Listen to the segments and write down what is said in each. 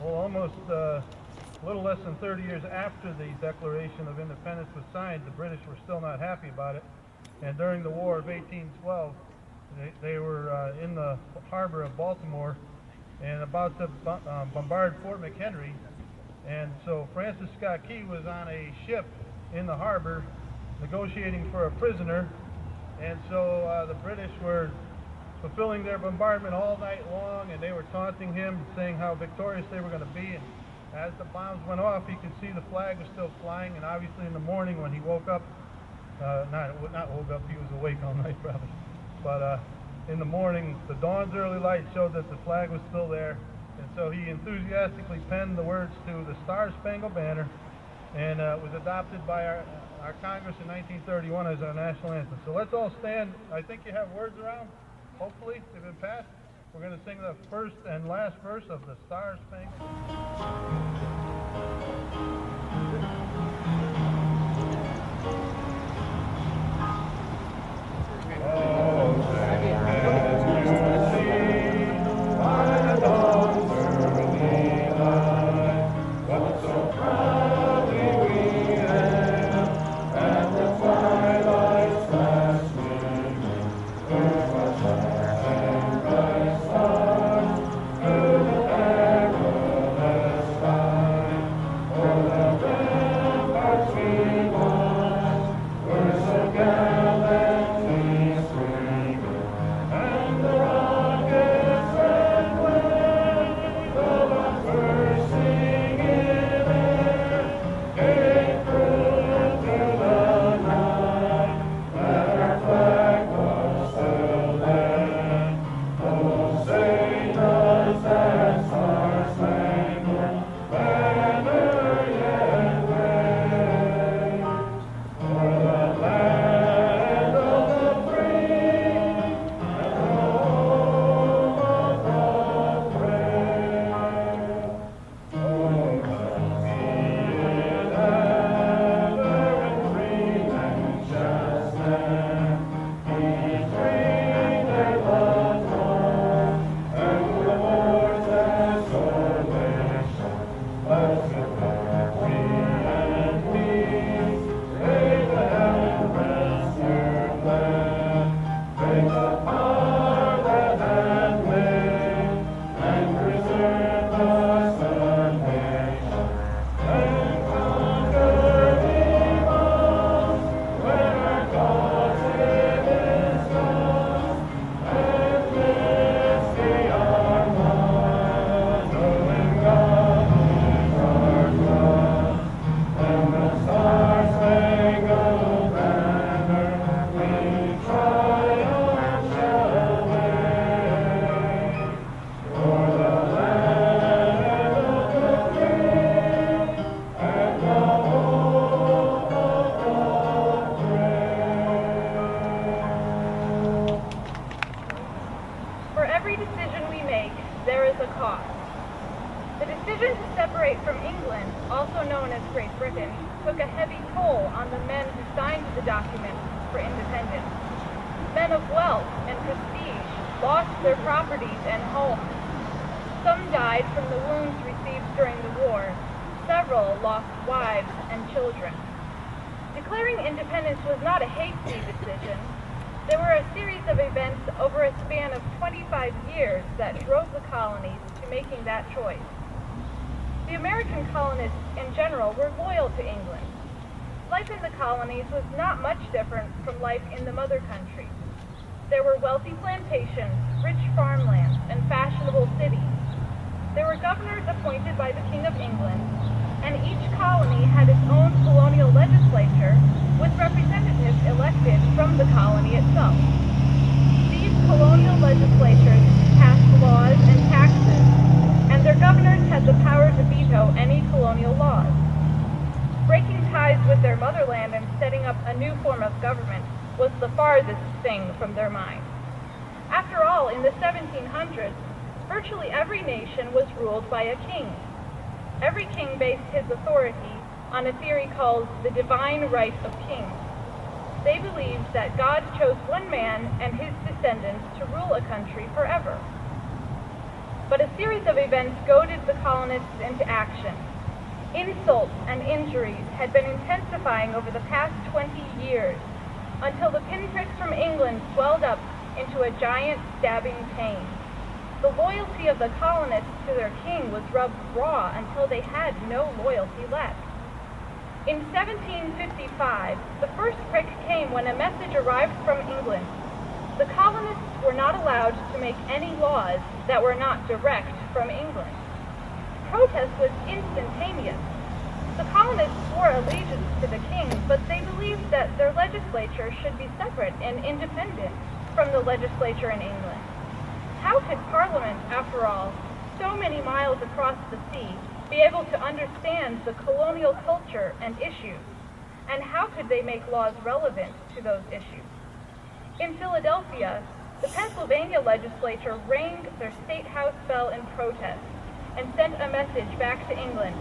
Well, almost a little less than 30 years after the Declaration of Independence was signed, the British were still not happy about it. And during the War of 1812, they were in the harbor of Baltimore and about to bombard Fort McHenry. And so Francis Scott Key was on a ship in the harbor negotiating for a prisoner. And so the British were fulfilling their bombardment all night long, and they were taunting him, saying how victorious they were going to be. And as the bombs went off, he could see the flag was still flying. And obviously in the morning when he woke up, not woke up, he was awake all night probably. But in the morning, the dawn's early light showed that the flag was still there. And so he enthusiastically penned the words to the Star-Spangled Banner, and it was adopted by our Congress in 1931 as our national anthem. So let's all stand. I think you have words around. Hopefully, they've been passed. We're going to sing the first and last verse of the Star-Spangled Declaring independence was not a hasty decision. There were a series of events over a span of 25 years that drove the colonies to making that choice. The American colonists in general were loyal to England. Life in the colonies was not much different from life in the mother country. There were wealthy plantations, rich farmlands, and fashionable cities. There were governors appointed by the King of England, and each colony had its own colonial legislature with representatives elected from the colony itself. These colonial legislatures passed laws and taxes, and their governors had the power to veto any colonial laws. Breaking ties with their motherland and setting up a new form of government was the farthest thing from their minds. After all, in the 1700s, virtually every nation was ruled by a king. Every king based his authority on a theory called the divine right of kings. They believed that God chose one man and his descendants to rule a country forever. But a series of events goaded the colonists into action. Insults and injuries had been intensifying over the past 20 years until the pinpricks from England swelled up into a giant stabbing pain. The loyalty of the colonists to their king was rubbed raw until they had no loyalty left. In 1755, the first prick came when a message arrived from England. The colonists were not allowed to make any laws that were not direct from England. Protest was instantaneous. The colonists swore allegiance to the king, but they believed that their legislature should be separate and independent from the legislature in England. How could Parliament, after all, so many miles across the sea, be able to understand the colonial culture and issues? And how could they make laws relevant to those issues? In Philadelphia, the Pennsylvania legislature rang their state house bell in protest and sent a message back to England.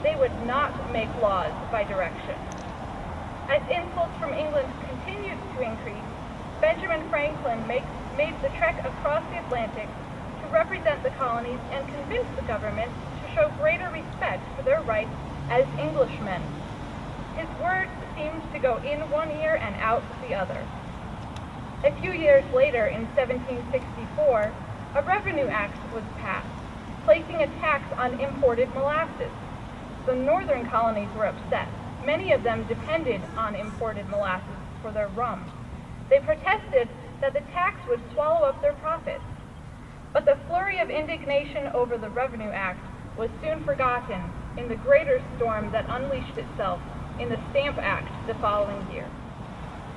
They would not make laws by direction. As insults from England continued to increase, Benjamin Franklin made the trek across the Atlantic to represent the colonies and convince the government to show greater respect for their rights as Englishmen. His words seemed to go in one ear and out the other. A few years later, in 1764, a Revenue Act was passed, placing a tax on imported molasses. The northern colonies were upset. Many of them depended on imported molasses for their rum. They protested that the tax would swallow up their profits. But the flurry of indignation over the Revenue Act was soon forgotten in the greater storm that unleashed itself in the Stamp Act the following year.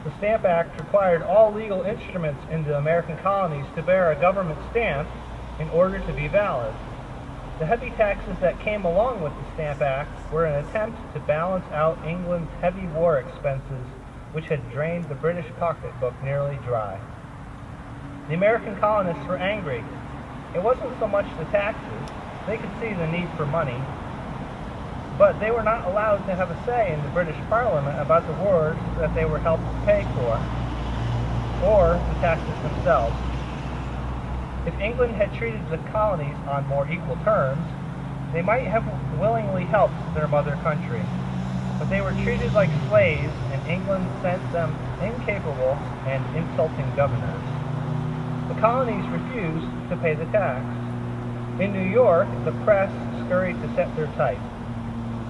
The Stamp Act required all legal instruments in the American colonies to bear a government stamp in order to be valid. The heavy taxes that came along with the Stamp Act were an attempt to balance out England's heavy war expenses, which had drained the British pocketbook nearly dry. The American colonists were angry. It wasn't so much the taxes. They could see the need for money, but they were not allowed to have a say in the British Parliament about the wars that they were helped to pay for, or the taxes themselves. If England had treated the colonies on more equal terms, they might have willingly helped their mother country. But they were treated like slaves, and England sent them incapable and insulting governors. The colonies refused to pay the tax. In New York, the press scurried to set their type.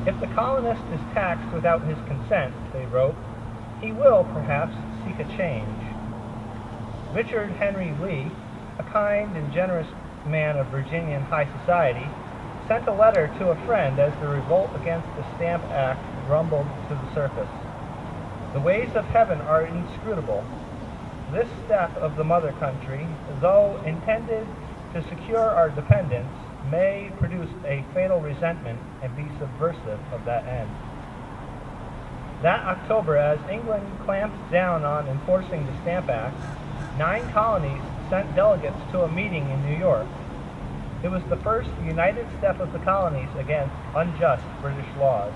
If the colonist is taxed without his consent, they wrote, he will, perhaps, seek a change. Richard Henry Lee, a kind and generous man of Virginian high society, sent a letter to a friend as the revolt against the Stamp Act rumbled to the surface. The ways of heaven are inscrutable. This step of the mother country, though intended to secure our dependence, may produce a fatal resentment and be subversive of that end. That October, as England clamped down on enforcing the Stamp Act, 9 colonies sent delegates to a meeting in New York. It was the first united step of the colonies against unjust British laws.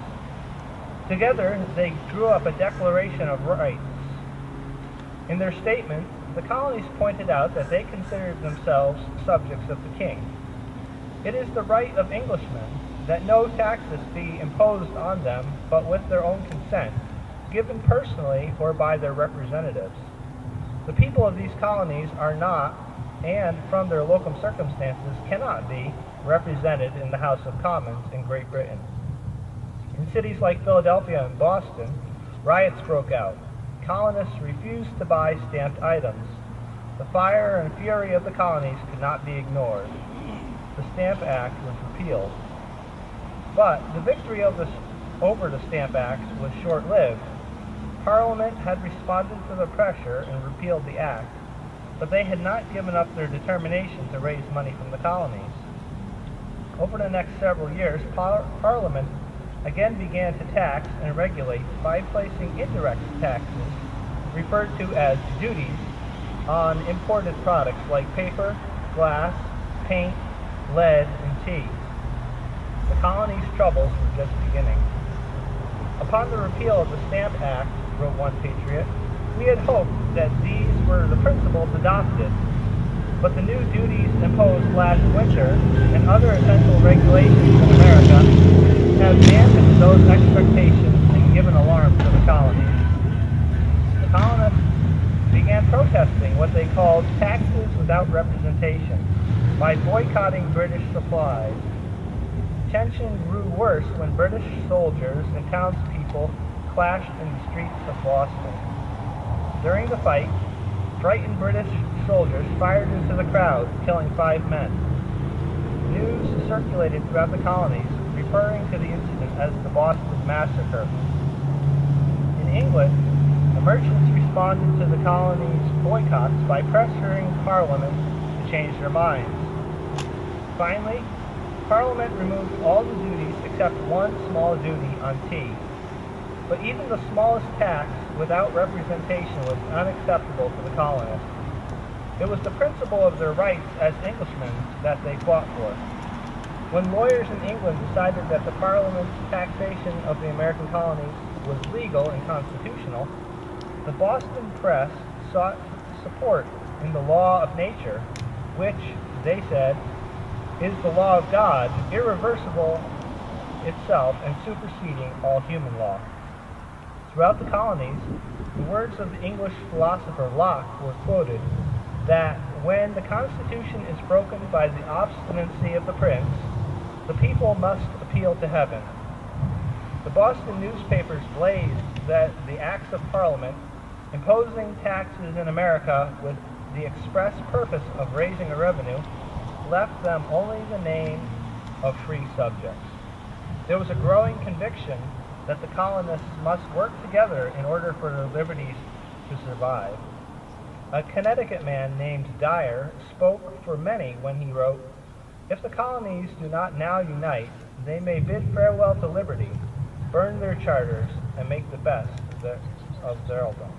Together, they drew up a Declaration of Rights. In their statement, the colonies pointed out that they considered themselves subjects of the king. It is the right of Englishmen that no taxes be imposed on them but with their own consent, given personally or by their representatives. The people of these colonies are not, and from their local circumstances cannot be, represented in the House of Commons in Great Britain. In cities like Philadelphia and Boston, riots broke out. Colonists refused to buy stamped items. The fire and fury of the colonies could not be ignored. The Stamp Act was repealed. But the victory over the Stamp Act was short-lived. Parliament had responded to the pressure and repealed the act, but they had not given up their determination to raise money from the colonies. Over the next several years, Parliament again began to tax and regulate by placing indirect taxes, referred to as duties, on imported products like paper, glass, paint, lead, and tea. The colonies' troubles were just beginning. Upon the repeal of the Stamp Act, wrote one patriot, we had hoped that these were the principles adopted but the new duties imposed last winter and other essential regulations in America have dampened those expectations and given alarm to the colonies. The colonists began protesting what they called taxes without representation by boycotting British supplies. Tension grew worse when British soldiers and townspeople clashed in the streets of Boston. During the fight, frightened British soldiers fired into the crowd, killing 5 men. News circulated throughout the colonies, referring to the incident as the Boston Massacre. In England, the merchants responded to the colonies' boycotts by pressuring Parliament to change their minds. Finally, Parliament removed all the duties except one small duty on tea. But even the smallest tax without representation was unacceptable to the colonists. It was the principle of their rights as Englishmen that they fought for. When lawyers in England decided that the Parliament's taxation of the American colonies was legal and constitutional, the Boston press sought support in the law of nature, which, they said, is the law of God, irreversible itself and superseding all human law. Throughout the colonies, the words of the English philosopher Locke were quoted that when the Constitution is broken by the obstinacy of the prince, the people must appeal to heaven. The Boston newspapers blazed that the acts of Parliament imposing taxes in America with the express purpose of raising a revenue left them only the name of free subjects. There was a growing conviction that the colonists must work together in order for their liberties to survive. A Connecticut man named Dyer spoke for many when he wrote, "If the colonies do not now unite, they may bid farewell to liberty, burn their charters, and make the best of their earldom."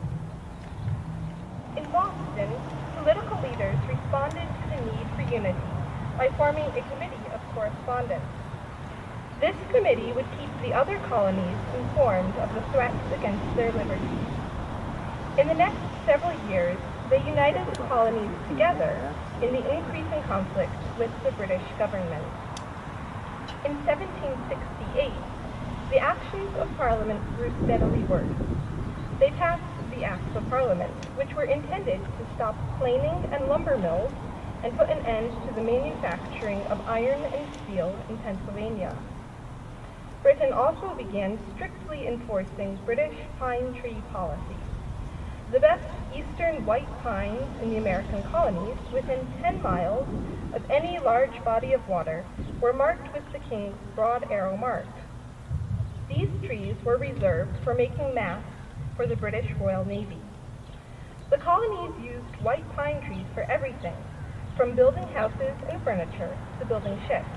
In Boston, political leaders responded to the need for unity by forming a committee of correspondence. This committee would keep the other colonies informed of the threats against their liberties. In the next several years, they united the colonies together in the increasing conflict with the British government. In 1768, the actions of Parliament grew steadily worse. They passed the Acts of Parliament, which were intended to stop planing and lumber mills and put an end to the manufacturing of iron and steel in Pennsylvania. Britain also began strictly enforcing British pine tree policy. The best eastern white pines in the American colonies, within 10 miles of any large body of water, were marked with the King's broad arrow mark. These trees were reserved for making masts for the British Royal Navy. The colonies used white pine trees for everything, from building houses and furniture to building ships.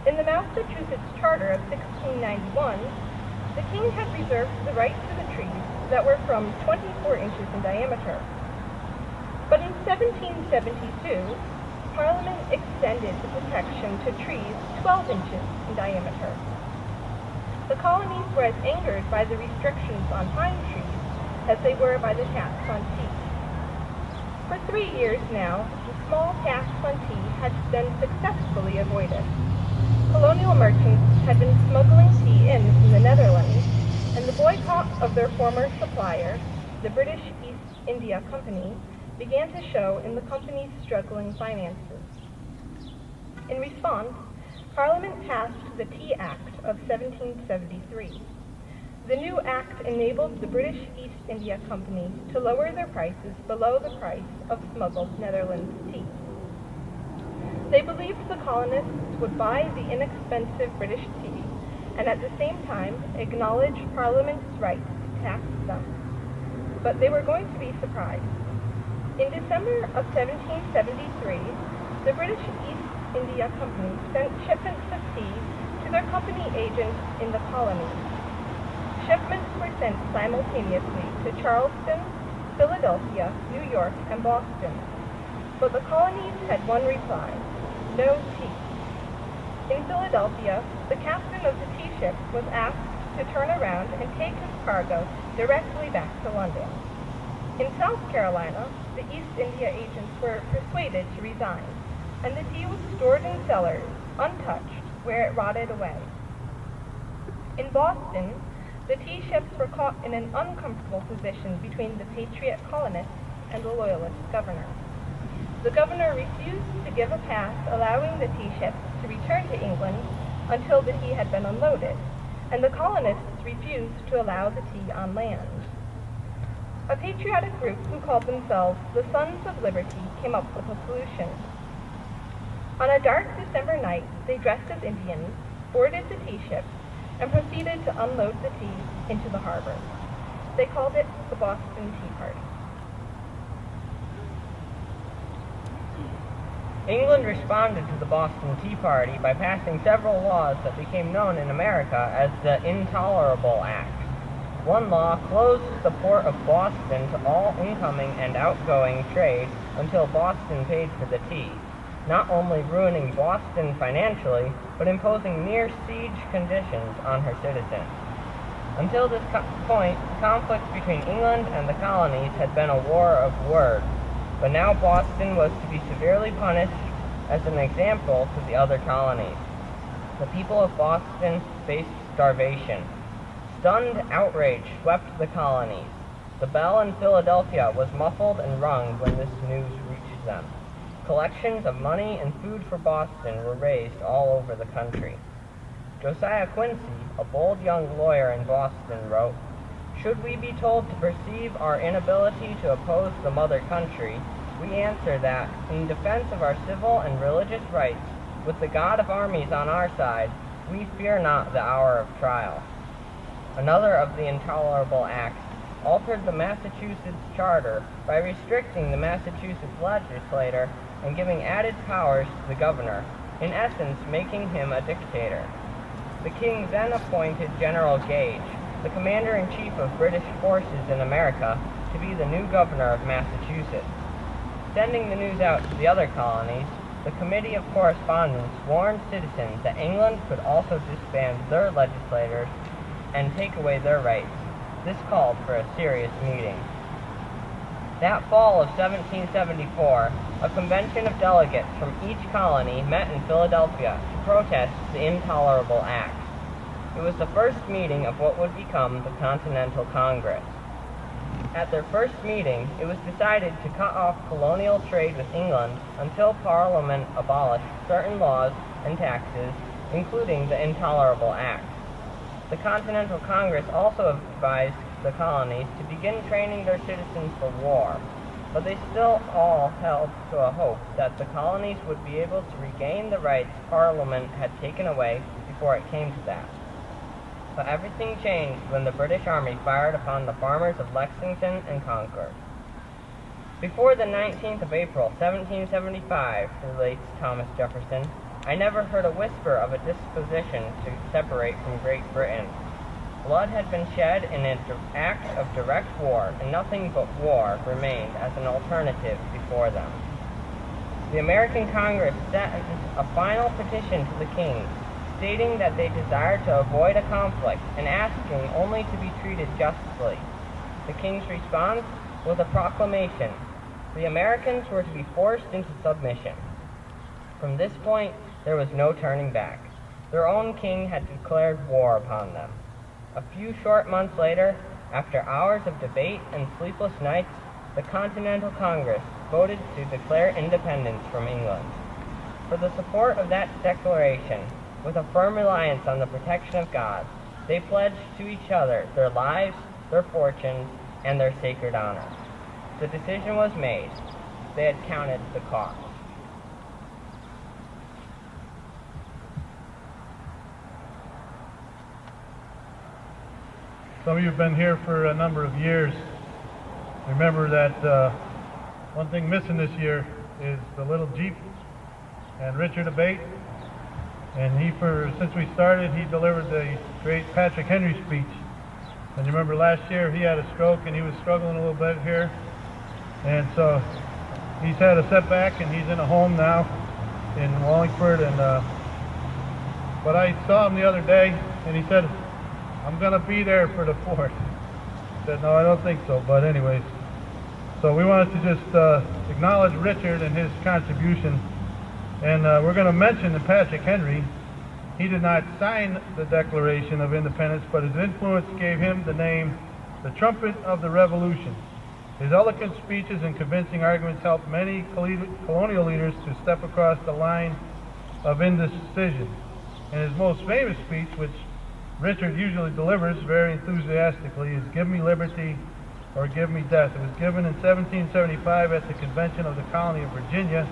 In the Massachusetts Charter of 1691, the king had reserved the right to the trees that were from 24 inches in diameter. But in 1772, Parliament extended the protection to trees 12 inches in diameter. The colonies were as angered by the restrictions on pine trees as they were by the tax on tea. For 3 years now, the small tax on tea had been successfully avoided. Colonial merchants had been smuggling tea in from the Netherlands, and the boycott of their former supplier, the British East India Company, began to show in the company's struggling finances. In response, Parliament passed the Tea Act of 1773. The new act enabled the British East India Company to lower their prices below the price of smuggled Netherlands tea. They believed the colonists would buy the inexpensive British tea and at the same time acknowledge Parliament's right to tax them. But they were going to be surprised. In December of 1773, the British East India Company sent shipments of tea to their company agent in the colonies. Shipments were sent simultaneously to Charleston, Philadelphia, New York, and Boston. But the colonies had one reply: no tea. In Philadelphia, the captain of the tea ship was asked to turn around and take his cargo directly back to London. In South Carolina, the East India agents were persuaded to resign, and the tea was stored in cellars, untouched, where it rotted away. In Boston, the tea ships were caught in an uncomfortable position between the patriot colonists and the loyalist governor. The governor refused to give a pass allowing the tea ships to return to England until the tea had been unloaded, and the colonists refused to allow the tea on land. A patriotic group who called themselves the Sons of Liberty came up with a solution. On a dark December night, they dressed as Indians, boarded the tea ships, and proceeded to unload the tea into the harbor. They called it the Boston Tea Party. England responded to the Boston Tea Party by passing several laws that became known in America as the Intolerable Acts. One law closed the port of Boston to all incoming and outgoing trade until Boston paid for the tea, not only ruining Boston financially, but imposing near siege conditions on her citizens. Until this point, conflict between England and the colonies had been a war of words, but now Boston was to be severely punished as an example to the other colonies. The people of Boston faced starvation. Stunned outrage swept the colonies. The bell in Philadelphia was muffled and rung when this news reached them. Collections of money and food for Boston were raised all over the country. Josiah Quincy, a bold young lawyer in Boston, wrote, "Should we be told to perceive our inability to oppose the mother country, we answer that, in defense of our civil and religious rights, with the God of armies on our side, we fear not the hour of trial." Another of the Intolerable Acts altered the Massachusetts charter by restricting the Massachusetts legislature and giving added powers to the governor, in essence making him a dictator. The king then appointed General Gage, the commander-in-chief of British forces in America, to be the new governor of Massachusetts. Sending the news out to the other colonies, the Committee of Correspondence warned citizens that England could also disband their legislators and take away their rights. This called for a serious meeting. That fall of 1774, a convention of delegates from each colony met in Philadelphia to protest the Intolerable Acts. It was the first meeting of what would become the Continental Congress. At their first meeting, it was decided to cut off colonial trade with England until Parliament abolished certain laws and taxes, including the Intolerable Acts. The Continental Congress also advised the colonies to begin training their citizens for war, but they still all held to a hope that the colonies would be able to regain the rights Parliament had taken away before it came to that. But everything changed when the British Army fired upon the farmers of Lexington and Concord. Before the 19th of April, 1775, relates Thomas Jefferson, I never heard a whisper of a disposition to separate from Great Britain. Blood had been shed in an act of direct war, and nothing but war remained as an alternative before them. The American Congress sent a final petition to the king, stating that they desired to avoid a conflict and asking only to be treated justly. The king's response was a proclamation. The Americans were to be forced into submission. From this point, there was no turning back. Their own king had declared war upon them. A few short months later, after hours of debate and sleepless nights, the Continental Congress voted to declare independence from England. For the support of that declaration, with a firm reliance on the protection of God, they pledged to each other their lives, their fortunes, and their sacred honor. The decision was made. They had counted the cost. Some of you have been here for a number of years. Remember that one thing missing this year is the little Jeep and Richard Abate. And since we started, he delivered the great Patrick Henry speech. And you remember last year he had a stroke and he was struggling a little bit here. And so he's had a setback and he's in a home now in Wallingford. But I saw him the other day and he said, "I'm going to be there for the 4th. I said, "No, I don't think so." But anyways, So we wanted to just acknowledge Richard and his contribution. And we're going to mention that Patrick Henry, he did not sign the Declaration of Independence, but his influence gave him the name the Trumpet of the Revolution. His eloquent speeches and convincing arguments helped many colonial leaders to step across the line of indecision. And his most famous speech, which Richard usually delivers very enthusiastically, is "Give me liberty or give me death." It was given in 1775 at the convention of the colony of Virginia,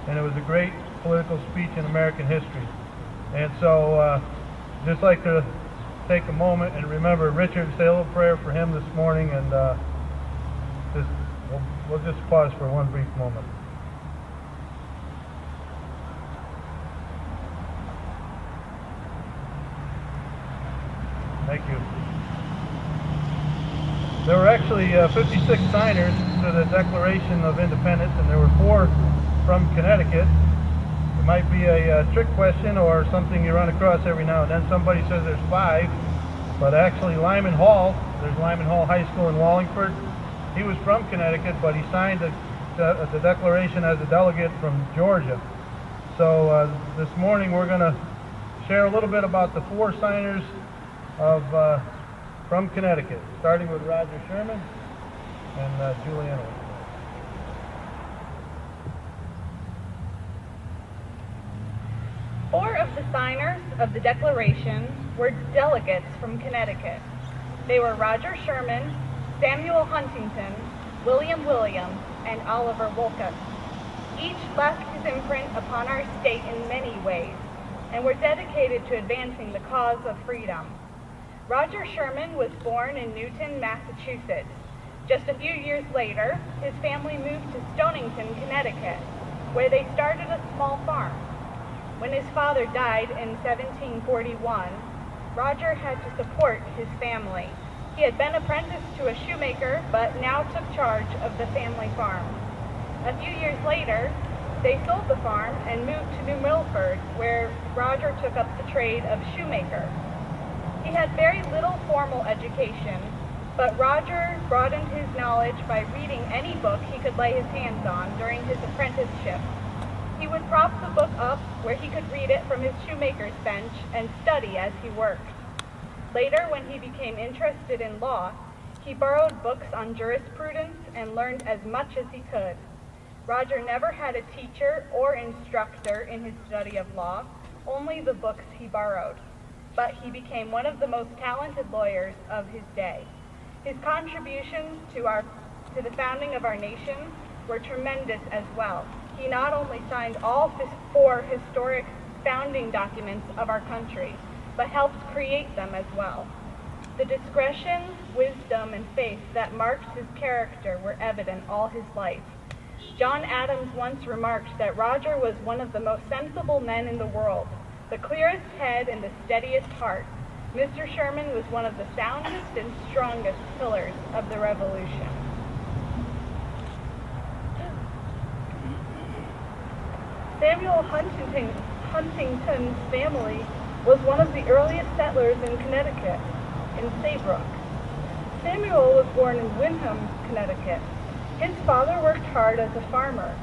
and it was a great political speech in American history. And so, just like to take a moment and remember Richard, say a little prayer for him this morning, and we'll just pause for one brief moment. Thank you. There were actually 56 signers to the Declaration of Independence, and there were 4 from Connecticut. It might be a trick question or something you run across every now and then. Somebody says there's 5, but actually Lyman Hall, there's Lyman Hall High School in Wallingford. He was from Connecticut, but he signed the Declaration as a delegate from Georgia. So this morning we're going to share a little bit about the 4 signers from Connecticut, starting with Roger Sherman and Julie Enowitz. Four of the signers of the Declaration were delegates from Connecticut. They were Roger Sherman, Samuel Huntington, William Williams, and Oliver Wolcott. Each left his imprint upon our state in many ways, and were dedicated to advancing the cause of freedom. Roger Sherman was born in Newton, Massachusetts. Just a few years later, his family moved to Stonington, Connecticut, where they started a small farm. When his father died in 1741, Roger had to support his family. He had been apprenticed to a shoemaker, but now took charge of the family farm. A few years later, they sold the farm and moved to New Milford, where Roger took up the trade of shoemaker. He had very little formal education, but Roger broadened his knowledge by reading any book he could lay his hands on during his apprenticeship. He would prop the book up where he could read it from his shoemaker's bench and study as he worked. Later, when he became interested in law, he borrowed books on jurisprudence and learned as much as he could. Roger never had a teacher or instructor in his study of law, only the books he borrowed. But he became one of the most talented lawyers of his day. His contributions to the founding of our nation were tremendous as well. He not only signed all 4 historic founding documents of our country, but helped create them as well. The discretion, wisdom, and faith that marked his character were evident all his life. John Adams once remarked that Roger was one of the most sensible men in the world, the clearest head and the steadiest heart. Mr. Sherman was one of the soundest and strongest pillars of the Revolution. Samuel Huntington's family was one of the earliest settlers in Connecticut, in Saybrook. Samuel was born in Windham, Connecticut. His father worked hard as a farmer,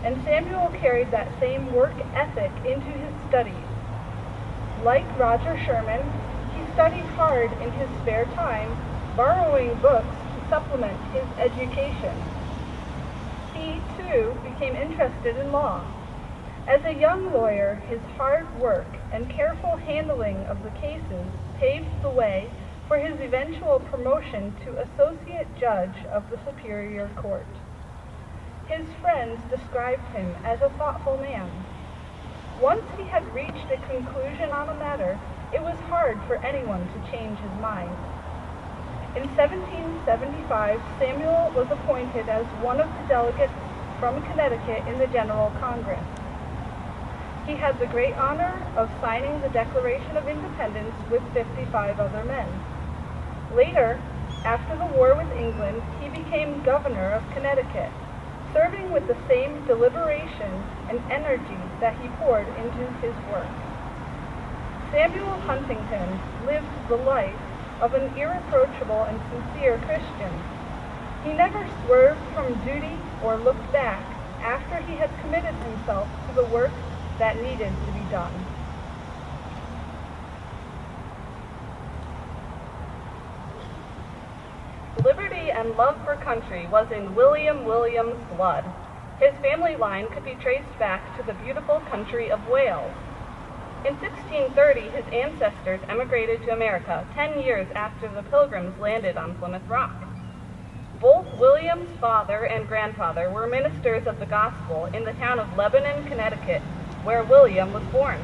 and Samuel carried that same work ethic into his studies. Like Roger Sherman, he studied hard in his spare time, borrowing books to supplement his education. He, too, became interested in law. As a young lawyer, his hard work and careful handling of the cases paved the way for his eventual promotion to associate judge of the Superior Court. His friends described him as a thoughtful man. Once he had reached a conclusion on a matter, it was hard for anyone to change his mind. In 1775, Samuel was appointed as one of the delegates from Connecticut in the General Congress. He had the great honor of signing the Declaration of Independence with 55 other men. Later, after the war with England, he became governor of Connecticut, serving with the same deliberation and energy that he poured into his work. Samuel Huntington lived the life of an irreproachable and sincere Christian. He never swerved from duty or looked back after he had committed himself to the work that needed to be done. Liberty and love for country was in William Williams' blood. His family line could be traced back to the beautiful country of Wales. In 1630, his ancestors emigrated to America 10 years after the Pilgrims landed on Plymouth Rock. Both William's father and grandfather were ministers of the gospel in the town of Lebanon, Connecticut, where William was born.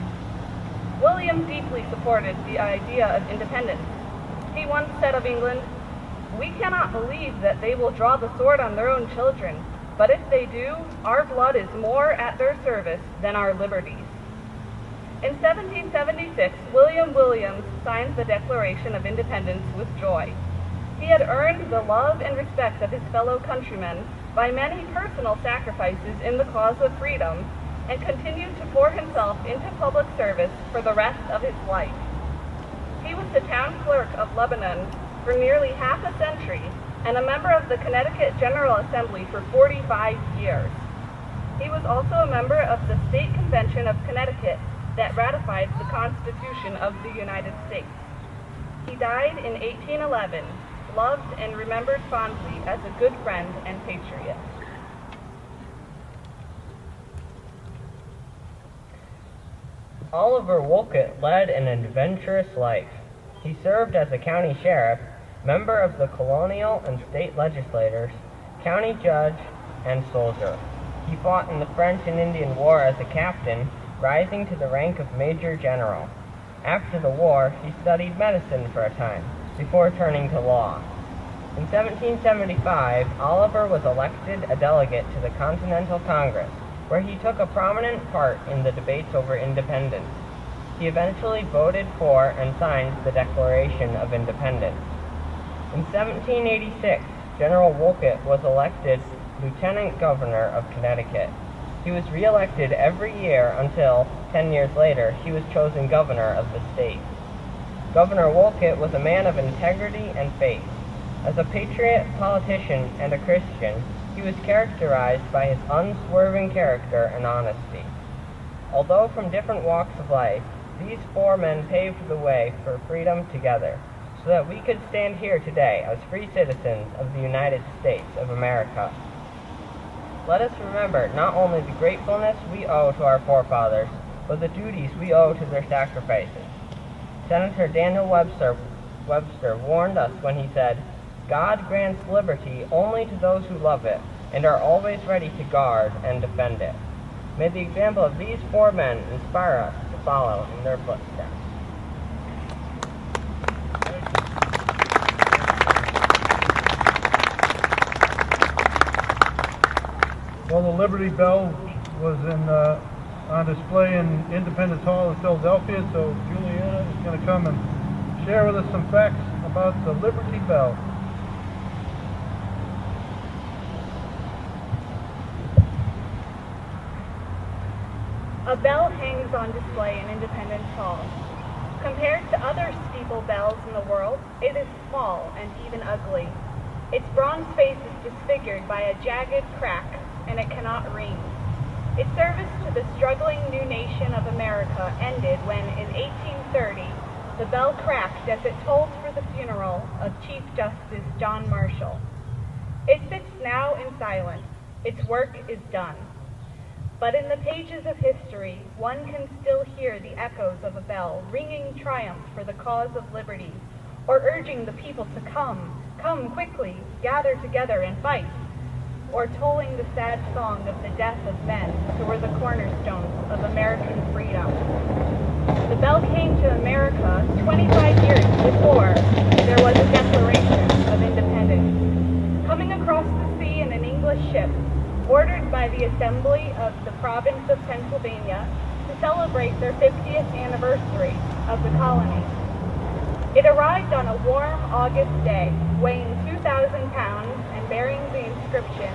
William deeply supported the idea of independence. He once said of England, "We cannot believe that they will draw the sword on their own children, but if they do, our blood is more at their service than our liberties." In 1776, William Williams signed the Declaration of Independence with joy. He had earned the love and respect of his fellow countrymen by many personal sacrifices in the cause of freedom, and continued to pour himself into public service for the rest of his life. He was the town clerk of Lebanon for nearly half a century and a member of the Connecticut General Assembly for 45 years. He was also a member of the State Convention of Connecticut that ratified the Constitution of the United States. He died in 1811, loved and remembered fondly as a good friend and patriot. Oliver Wolcott led an adventurous life. He served as a county sheriff, member of the colonial and state legislatures, county judge, and soldier. He fought in the French and Indian War as a captain, rising to the rank of major general. After the war, he studied medicine for a time, before turning to law. In 1775, Oliver was elected a delegate to the Continental Congress, where he took a prominent part in the debates over independence. He eventually voted for and signed the Declaration of Independence. In 1786, General Wolcott was elected Lieutenant Governor of Connecticut. He was re-elected every year until, 10 years later, he was chosen governor of the state. Governor Wolcott was a man of integrity and faith. As a patriot, politician, and a Christian, he was characterized by his unswerving character and honesty. Although from different walks of life, these four men paved the way for freedom together, so that we could stand here today as free citizens of the United States of America. Let us remember not only the gratefulness we owe to our forefathers, but the duties we owe to their sacrifices. Senator Daniel Webster warned us when he said, "God grants liberty only to those who love it, and are always ready to guard and defend it." May the example of these four men inspire us to follow in their footsteps. Well, the Liberty Bell was on display in Independence Hall in Philadelphia, so Juliana is going to come and share with us some facts about the Liberty Bell. A bell hangs on display in Independence Hall. Compared to other steeple bells in the world, it is small and even ugly. Its bronze face is disfigured by a jagged crack, and it cannot ring. Its service to the struggling new nation of America ended when, in 1830, the bell cracked as it tolled for the funeral of Chief Justice John Marshall. It sits now in silence. Its work is done. But in the pages of history, one can still hear the echoes of a bell ringing triumph for the cause of liberty, or urging the people to come quickly, gather together and fight, or tolling the sad song of the death of men who were the cornerstones of American freedom. The bell came to America 25 years before there was a Declaration of Independence. Coming across the sea in an English ship, ordered by the Assembly of the Province of Pennsylvania to celebrate their 50th anniversary of the colony. It arrived on a warm August day, weighing 2,000 pounds and bearing the inscription,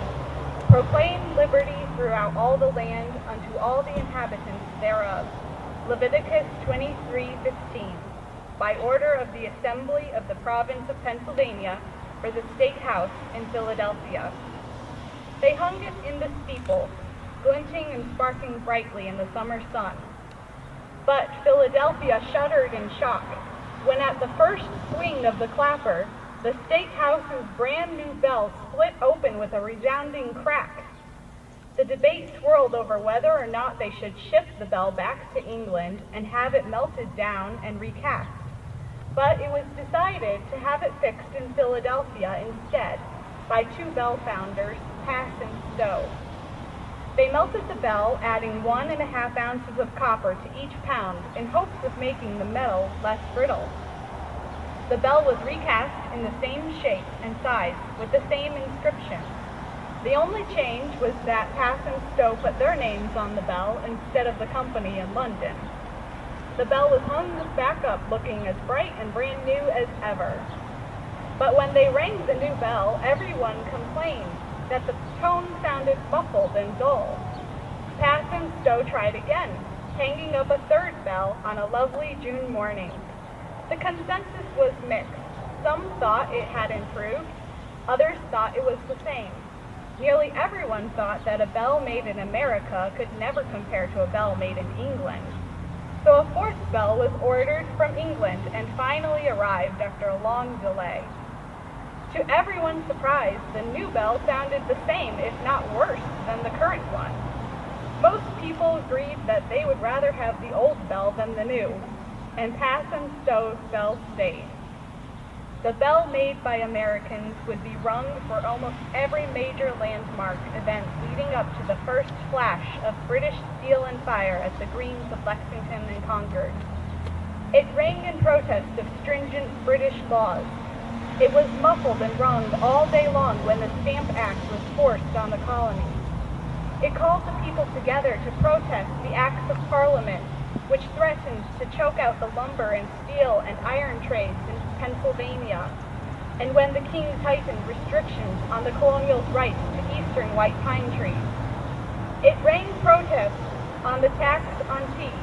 "Proclaim liberty throughout all the land unto all the inhabitants thereof." Leviticus 23:15, by order of the Assembly of the Province of Pennsylvania, for the State House in Philadelphia. They hung it in the steeple, glinting and sparkling brightly in the summer sun. But Philadelphia shuddered in shock when at the first swing of the clapper, the State House's brand new bell split open with a resounding crack. The debate swirled over whether or not they should ship the bell back to England and have it melted down and recast. But it was decided to have it fixed in Philadelphia instead by two bell founders, Pass and Stowe. They melted the bell, adding 1.5 ounces of copper to each pound in hopes of making the metal less brittle. The bell was recast in the same shape and size with the same inscription. The only change was that Pass and Stowe put their names on the bell instead of the company in London. The bell was hung back up looking as bright and brand new as ever. But when they rang the new bell, everyone complained that the tone sounded muffled and dull. Pass and Stowe tried again, hanging up a third bell on a lovely June morning. The consensus was mixed. Some thought it had improved, others thought it was the same. Nearly everyone thought that a bell made in America could never compare to a bell made in England. So a fourth bell was ordered from England and finally arrived after a long delay. To everyone's surprise, the new bell sounded the same, if not worse, than the current one. Most people agreed that they would rather have the old bell than the new, and Pass and Stowe's bell stayed. The bell made by Americans would be rung for almost every major landmark event leading up to the first flash of British steel and fire at the greens of Lexington and Concord. It rang in protest of stringent British laws. It was muffled and rung all day long when the Stamp Act was forced on the colonies. It called the people together to protest the acts of Parliament, which threatened to choke out the lumber and steel and iron trades in Pennsylvania, and when the king tightened restrictions on the colonials' rights to eastern white pine trees. It rang protests on the tax on tea,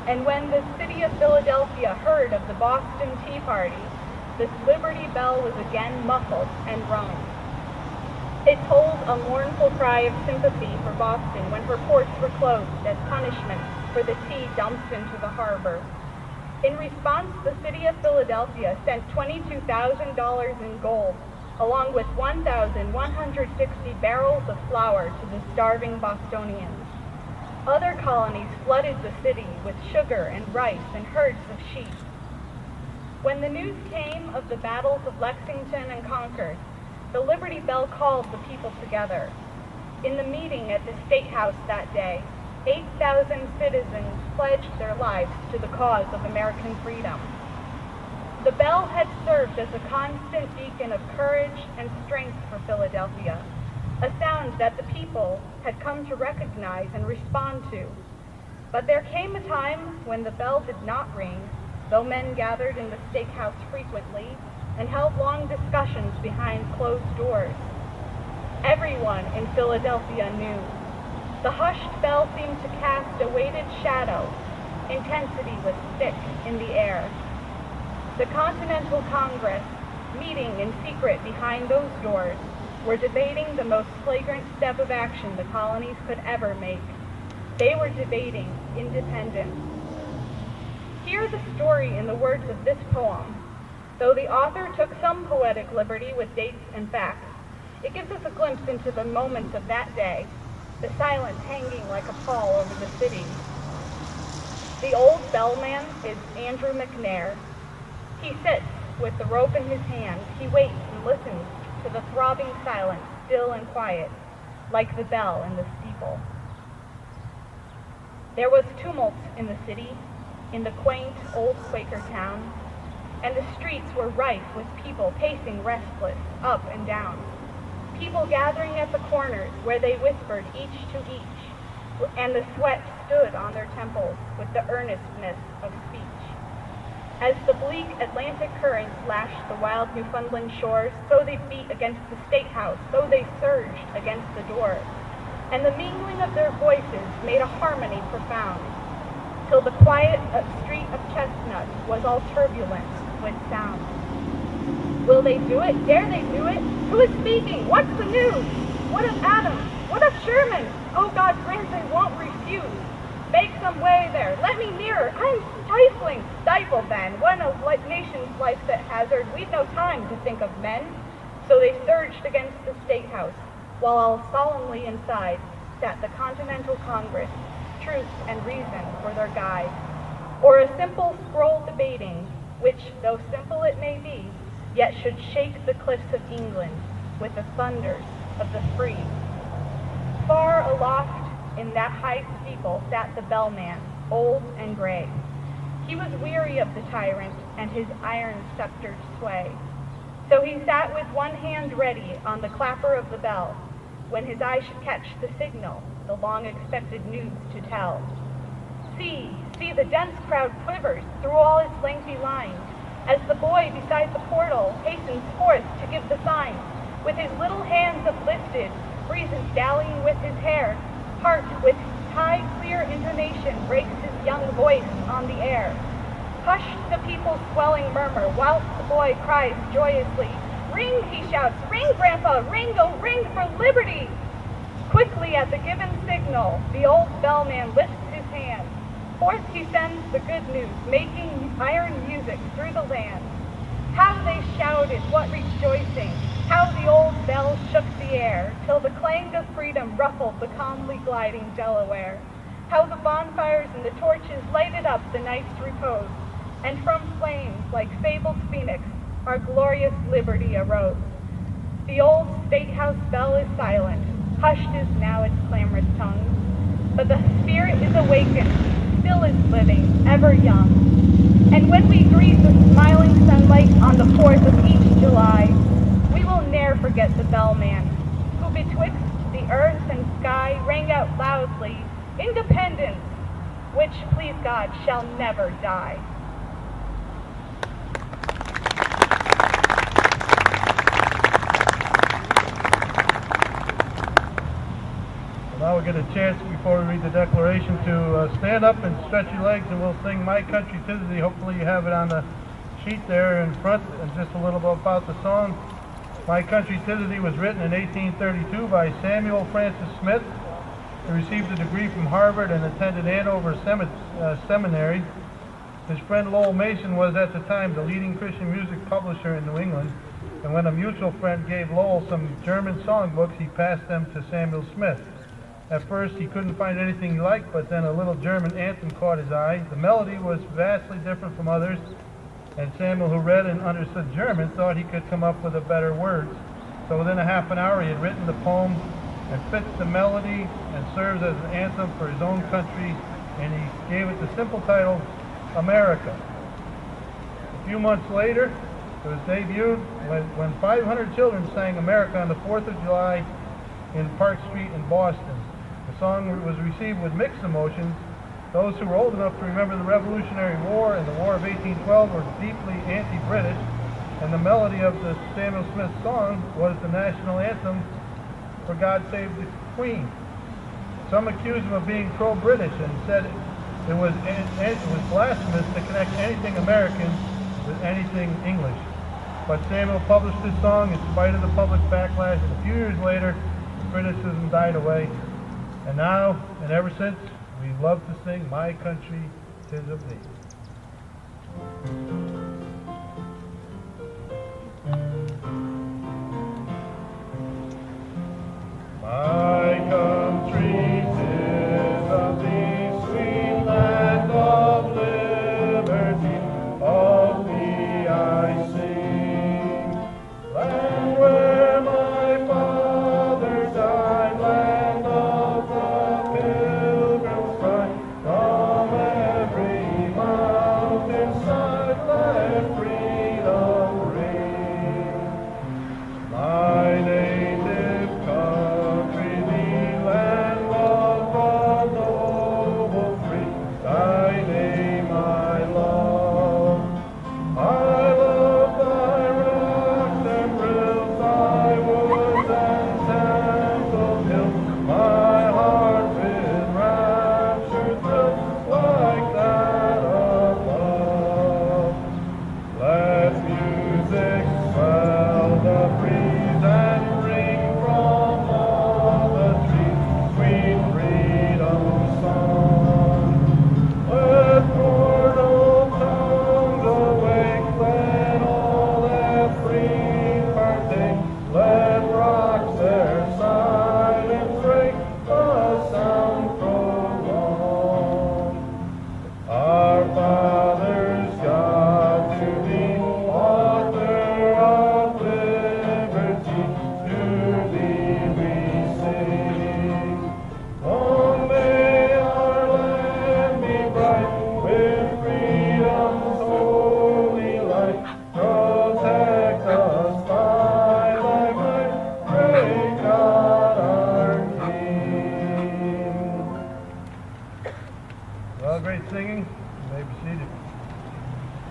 and when the city of Philadelphia heard of the Boston Tea Party, the Liberty Bell was again muffled and rung. It told a mournful cry of sympathy for Boston when her ports were closed as punishment for the tea dumped into the harbor. In response, the city of Philadelphia sent $22,000 in gold, along with 1,160 barrels of flour to the starving Bostonians. Other colonies flooded the city with sugar and rice and herds of sheep. When the news came of the battles of Lexington and Concord, the Liberty Bell called the people together. In the meeting at the State House that day, 8,000 citizens pledged their lives to the cause of American freedom. The bell had served as a constant beacon of courage and strength for Philadelphia, a sound that the people had come to recognize and respond to. But there came a time when the bell did not ring, though men gathered in the State House frequently and held long discussions behind closed doors. Everyone in Philadelphia knew. The hushed bell seemed to cast a weighted shadow. Intensity was thick in the air. The Continental Congress, meeting in secret behind those doors, were debating the most flagrant step of action the colonies could ever make. They were debating independence. Hear the story in the words of this poem. Though the author took some poetic liberty with dates and facts, it gives us a glimpse into the moments of that day, the silence hanging like a pall over the city. The old bellman is Andrew McNair. He sits with the rope in his hand. He waits and listens to the throbbing silence, still and quiet, like the bell in the steeple. There was tumult in the city, in the quaint old Quaker town, and the streets were rife with people pacing restless up and down. People gathering at the corners where they whispered each to each, and the sweat stood on their temples with the earnestness of speech. As the bleak Atlantic currents lashed the wild Newfoundland shores, so they beat against the State House, so they surged against the door, and the mingling of their voices made a harmony profound, till the quiet street of Chestnut was all turbulent with sound. Will they do it? Dare they do it? Who is speaking? What's the news? What of Adams? What of Sherman? Oh, God grant they won't refuse. Make some way there. Let me nearer. I'm stifling. Stifle then. When a nation's life's at hazard, we've no time to think of men. So they surged against the State House, while all solemnly inside sat the Continental Congress, truth and reason for their guide. Or a simple scroll debating, which, though simple it may be, yet should shake the cliffs of England with the thunders of the free. Far aloft in that high steeple sat the bellman, old and gray. He was weary of the tyrant and his iron-sceptered sway. So he sat with one hand ready on the clapper of the bell, when his eye should catch the signal, the long-expected news to tell. See, the dense crowd quivers through all its lengthy lines, as the boy beside the portal hastens forth to give the sign. With his little hands uplifted, breezes dallying with his hair, heart with high, clear intonation breaks his young voice on the air. Hush the people's swelling murmur, whilst the boy cries joyously, "Ring," he shouts, "ring, Grandpa, ring, oh ring for liberty!" Quickly at the given signal, the old bellman lifts his hand. Forth he sends the good news, making iron music through the land. How they shouted, what rejoicing! How the old bell shook the air, till the clang of freedom ruffled the calmly gliding Delaware. How the bonfires and the torches lighted up the night's repose, and from flames, like fabled phoenix, our glorious liberty arose. The old State House bell is silent, hushed is now its clamorous tongue, but the spirit is awakened, still is living, ever young. And when we greet the smiling sunlight on the 4th of each July, we will ne'er forget the bellman, who betwixt the earth and sky rang out loudly, "Independence, which, please God, shall never die." Now we'll get a chance before we read the Declaration to stand up and stretch your legs, and we'll sing "My Country 'Tis Thee." Hopefully you have it on the sheet there in front, and just a little bit about the song. "My Country 'Tis Thee" was written in 1832 by Samuel Francis Smith, who received a degree from Harvard and attended Andover Seminary. His friend Lowell Mason was at the time the leading Christian music publisher in New England, and when a mutual friend gave Lowell some German songbooks, he passed them to Samuel Smith. At first he couldn't find anything he liked, but then a little German anthem caught his eye. The melody was vastly different from others, and Samuel, who read and understood German, thought he could come up with a better words. So within a half an hour he had written the poem and fits the melody and serves as an anthem for his own country, and he gave it the simple title, "America." A few months later, it was debuted when 500 children sang "America" on the 4th of July in Park Street in Boston. The song was received with mixed emotions. Those who were old enough to remember the Revolutionary War and the War of 1812 were deeply anti-British, and the melody of the Samuel Smith song was the national anthem for "God Save the Queen." Some accused him of being pro-British and said it was blasphemous to connect anything American with anything English. But Samuel published this song in spite of the public backlash, and a few years later, criticism died away. And now, and ever since, we love to sing "My Country 'Tis of Thee." My country 'tis of thee, sweet land of liberty, of thee I sing. Land where my father died, land of the pilgrim's pride, from every mountainside.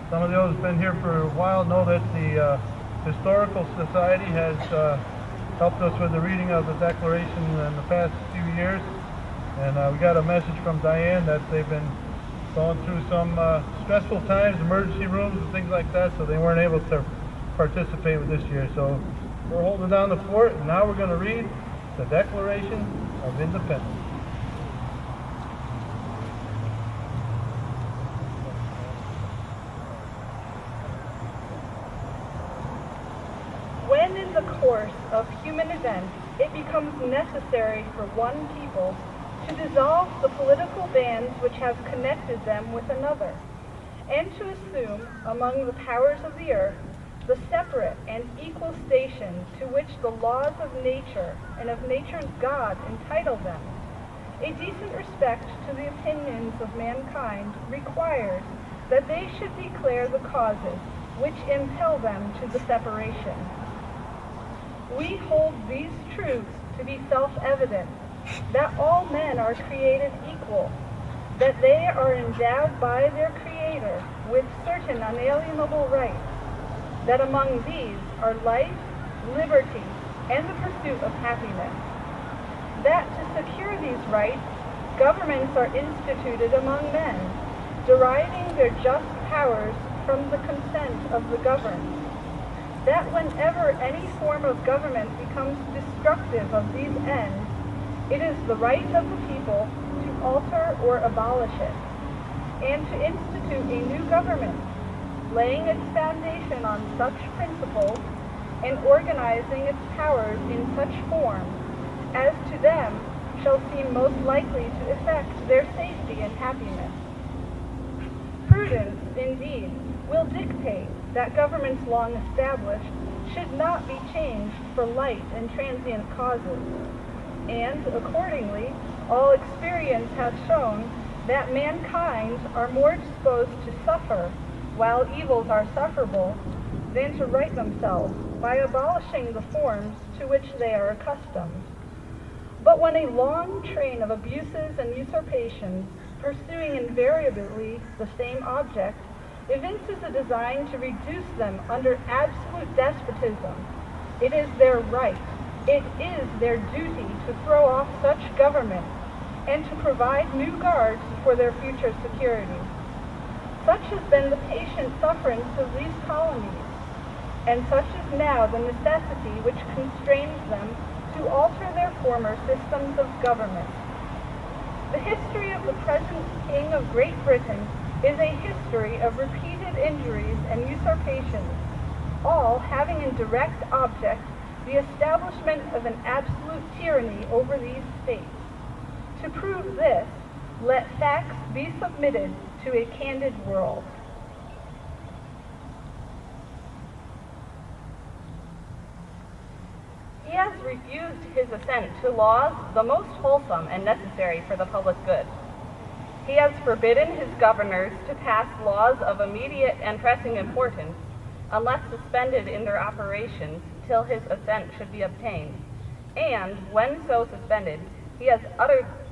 Some of those who've been here for a while know that the Historical Society has helped us with the reading of the Declaration in the past few years. And we got a message from Diane that they've been going through some stressful times, emergency rooms and things like that, so they weren't able to participate with this year. So we're holding down the fort, and now we're going to read the Declaration of Independence. When in the course of human events it becomes necessary for one people to dissolve the political bands which have connected them with another, and to assume among the powers of the earth the separate and equal station to which the laws of nature and of nature's God entitle them, a decent respect to the opinions of mankind requires that they should declare the causes which impel them to the separation. We hold these truths to be self-evident, that all men are created equal, that they are endowed by their Creator with certain unalienable rights, that among these are life, liberty, and the pursuit of happiness, that to secure these rights, governments are instituted among men, deriving their just powers from the consent of the governed, that whenever any form of government becomes destructive of these ends, it is the right of the people to alter or abolish it, and to institute a new government, laying its foundation on such principles and organizing its powers in such form as to them shall seem most likely to effect their safety and happiness. Prudence, indeed, will dictate that governments long established should not be changed for light and transient causes, and accordingly all experience hath shown that mankind are more disposed to suffer while evils are sufferable than to right themselves by abolishing the forms to which they are accustomed. But when a long train of abuses and usurpations, pursuing invariably the same object, evinces a design to reduce them under absolute despotism, it is their right, it is their duty to throw off such government and to provide new guards for their future security. Such has been the patient sufferance of these colonies, and such is now the necessity which constrains them to alter their former systems of government. The history of the present King of Great Britain is a history of repeated injuries and usurpations, all having in direct object the establishment of an absolute tyranny over these states. To prove this, let facts be submitted to a candid world. He has refused his assent to laws the most wholesome and necessary for the public good. He has forbidden his governors to pass laws of immediate and pressing importance unless suspended in their operations till his assent should be obtained, and, when so suspended, he has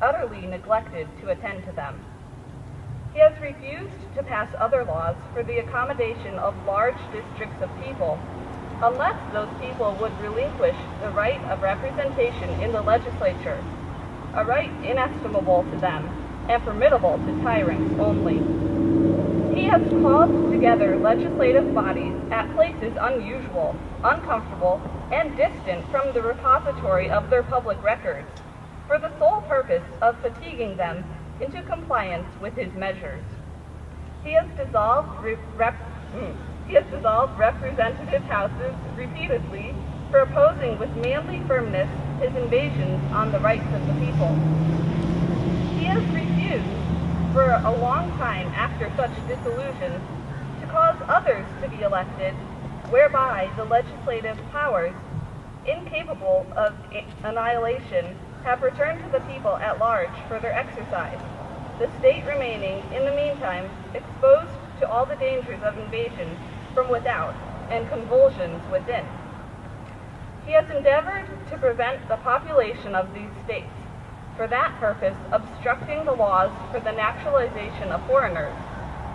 utterly neglected to attend to them. He has refused to pass other laws for the accommodation of large districts of people, unless those people would relinquish the right of representation in the legislature, a right inestimable to them and formidable to tyrants only. He has called together legislative bodies at places unusual, uncomfortable, and distant from the repository of their public records, for the sole purpose of fatiguing them into compliance with his measures. He has dissolved representative houses repeatedly for opposing with manly firmness his invasions on the rights of the people. He has refused for a long time after such dissolutions to cause others to be elected, whereby the legislative powers, incapable of annihilation, have returned to the people at large for their exercise, the state remaining, in the meantime, exposed to all the dangers of invasion from without and convulsions within. He has endeavored to prevent the population of these states, for that purpose obstructing the laws for the naturalization of foreigners,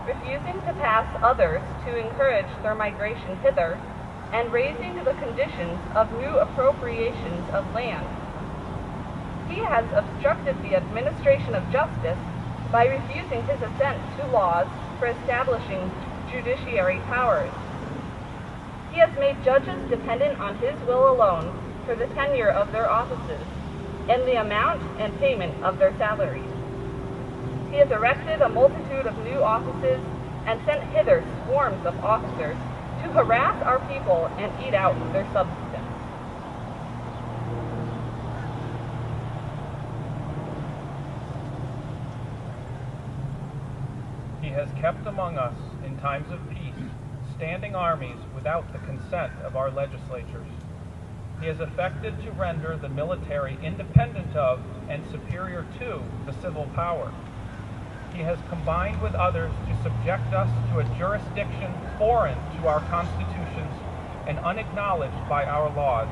refusing to pass others to encourage their migration hither, and raising the conditions of new appropriations of land. He has obstructed the administration of justice by refusing his assent to laws for establishing judiciary powers. He has made judges dependent on his will alone for the tenure of their offices and the amount and payment of their salaries. He has erected a multitude of new offices and sent hither swarms of officers to harass our people and eat out their substance. He has kept among us, in times of peace, standing armies without the consent of our legislatures. He has effected to render the military independent of and superior to the civil power. He has combined with others to subject us to a jurisdiction foreign to our constitutions and unacknowledged by our laws,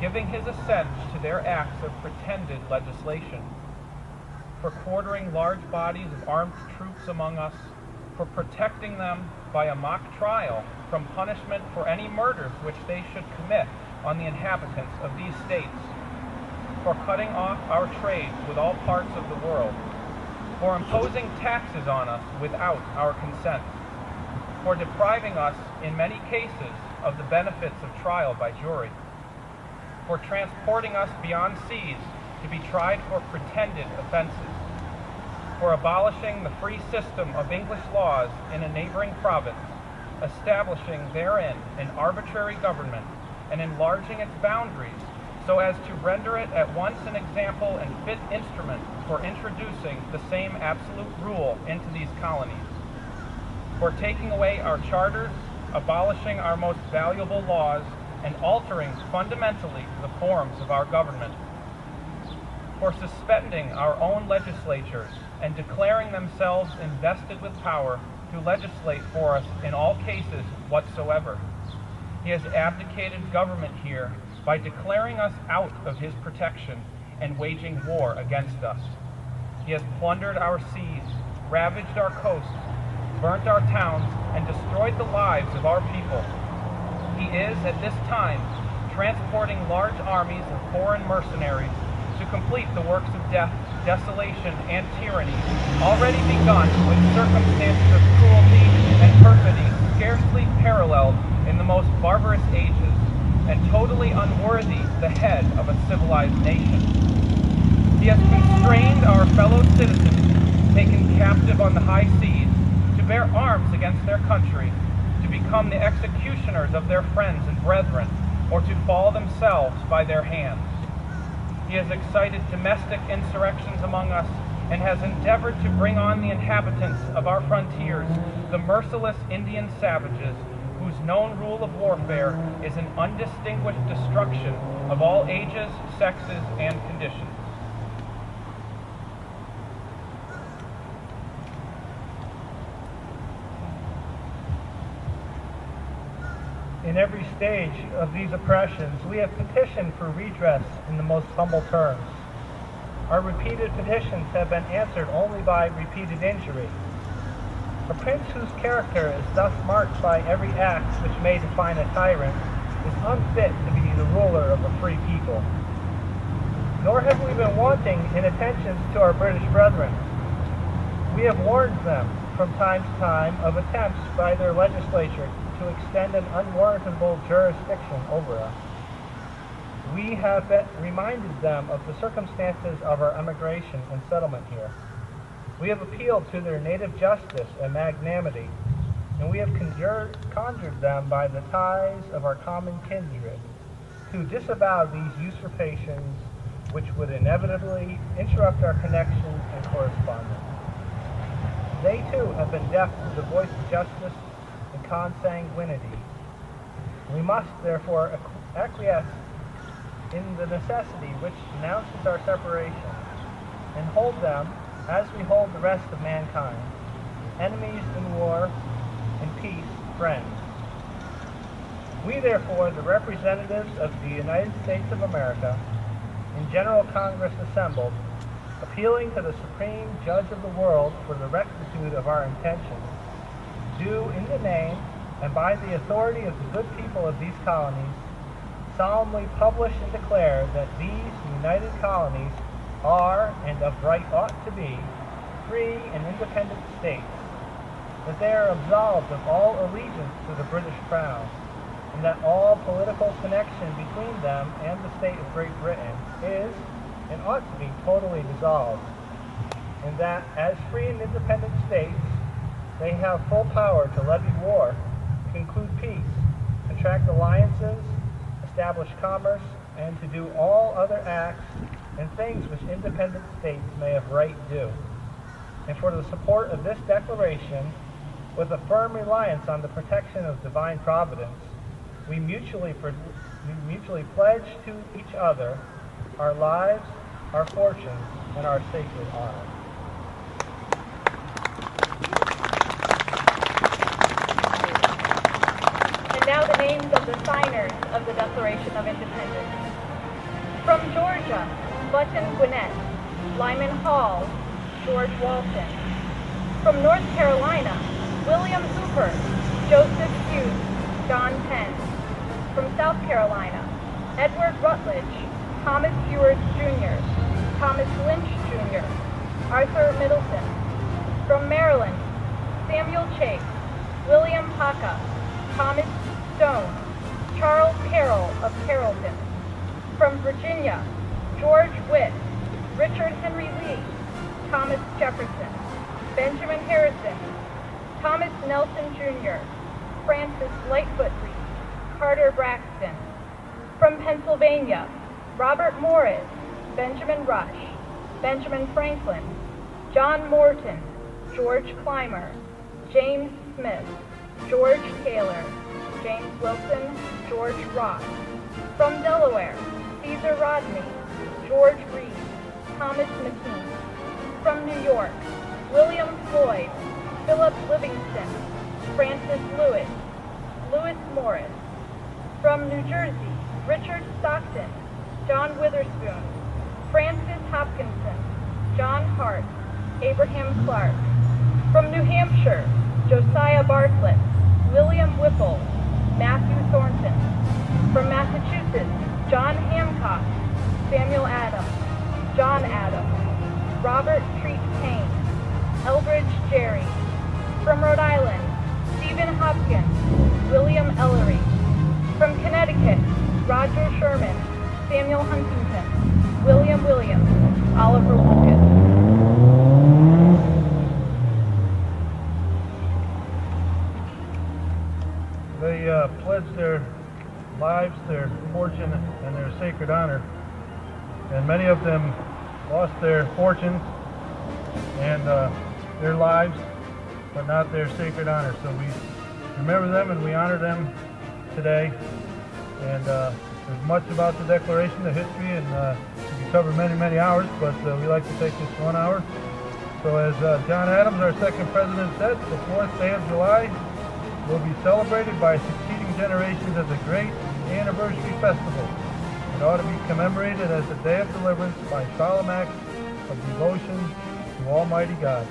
giving his assent to their acts of pretended legislation. For quartering large bodies of armed troops among us, for protecting them by a mock trial from punishment for any murders which they should commit on the inhabitants of these states, for cutting off our trades with all parts of the world, for imposing taxes on us without our consent, for depriving us, in many cases, of the benefits of trial by jury, for transporting us beyond seas to be tried for pretended offenses, for abolishing the free system of English laws in a neighboring province, establishing therein an arbitrary government, and enlarging its boundaries so as to render it at once an example and fit instrument for introducing the same absolute rule into these colonies, for taking away our charters, abolishing our most valuable laws, and altering fundamentally the forms of our government, for suspending our own legislatures and declaring themselves invested with power to legislate for us in all cases whatsoever. He has abdicated government here by declaring us out of his protection and waging war against us. He has plundered our seas, ravaged our coasts, burnt our towns, and destroyed the lives of our people. He is, at this time, transporting large armies of foreign mercenaries to complete the works of death, desolation, and tyranny already begun with circumstances of cruelty and perfidy scarcely paralleled in the most barbarous ages, and totally unworthy the head of a civilized nation. He has constrained our fellow citizens, taken captive on the high seas, to bear arms against their country, to become the executioners of their friends and brethren, or to fall themselves by their hands. He has excited domestic insurrections among us, and has endeavored to bring on the inhabitants of our frontiers, the merciless Indian savages, whose known rule of warfare is an undistinguished destruction of all ages, sexes, and conditions. In every stage of these oppressions, we have petitioned for redress in the most humble terms. Our repeated petitions have been answered only by repeated injury. A prince whose character is thus marked by every act which may define a tyrant is unfit to be the ruler of a free people. Nor have we been wanting in attentions to our British brethren. We have warned them from time to time of attempts by their legislature to extend an unwarrantable jurisdiction over us. We have reminded them of the circumstances of our emigration and settlement here. We have appealed to their native justice and magnanimity, and we have conjured them by the ties of our common kindred to disavow these usurpations which would inevitably interrupt our connections and correspondence. They too have been deaf to the voice of justice and consanguinity. We must therefore acquiesce in the necessity which announces our separation, and hold them, as we hold the rest of mankind, enemies in war, in peace, friends. We therefore, the representatives of the United States of America, in General Congress assembled, appealing to the Supreme Judge of the world for the rectitude of our intentions, do in the name and by the authority of the good people of these colonies solemnly publish and declare that these united colonies are and of right ought to be free and independent states, that they are absolved of all allegiance to the British Crown, and that all political connection between them and the state of Great Britain is and ought to be totally dissolved, and that as free and independent states they have full power to levy war, conclude peace, contract alliances, establish commerce, and to do all other acts and things which independent states may have right do. And for the support of this declaration, with a firm reliance on the protection of divine providence, we mutually pledge to each other our lives, our fortunes, and our sacred honor. And now the names of the signers of the Declaration of Independence. From Georgia, Button Gwinnett, Lyman Hall, George Walton. From North Carolina, William Hooper, Joseph Hughes, John Penn. From South Carolina, Edward Rutledge, Thomas Ewart Jr., Thomas Lynch Jr., Arthur Middleton. From Maryland, Samuel Chase, William Paca, Thomas Stone, Charles Carroll of Carrollton. From Virginia, George Witt, Richard Henry Lee, Thomas Jefferson, Benjamin Harrison, Thomas Nelson Jr., Francis Lightfoot Reed, Carter Braxton. From Pennsylvania, Robert Morris, Benjamin Rush, Benjamin Franklin, John Morton, George Clymer, James Smith, George Taylor, James Wilson, George Ross. From Delaware, Caesar Rodney, George Reed, Thomas McKean. From New York, William Floyd, Philip Livingston, Francis Lewis, Lewis Morris. From New Jersey, Richard Stockton, John Witherspoon, Francis Hopkinson, John Hart, Abraham Clark. From New Hampshire, Josiah Bartlett, William Whipple, Matthew Thornton. From Massachusetts, John Hancock, Samuel Adams, John Adams, Robert Treat Payne, Elbridge Gerry. From Rhode Island, Stephen Hopkins, William Ellery. From Connecticut, Roger Sherman, Samuel Huntington, William Williams, Oliver Lucas. They pledged their lives, their fortune, and their sacred honor. And many of them lost their fortunes and their lives, but not their sacred honor. So we remember them and we honor them today. And there's much about the Declaration, the history, and we could cover many, many hours, but we like to take this 1 hour. So as John Adams, our second president, said, the 4th day of July will be celebrated by succeeding generations as a great anniversary festival. It ought to be commemorated as a day of deliverance by solemn acts of devotion to Almighty God.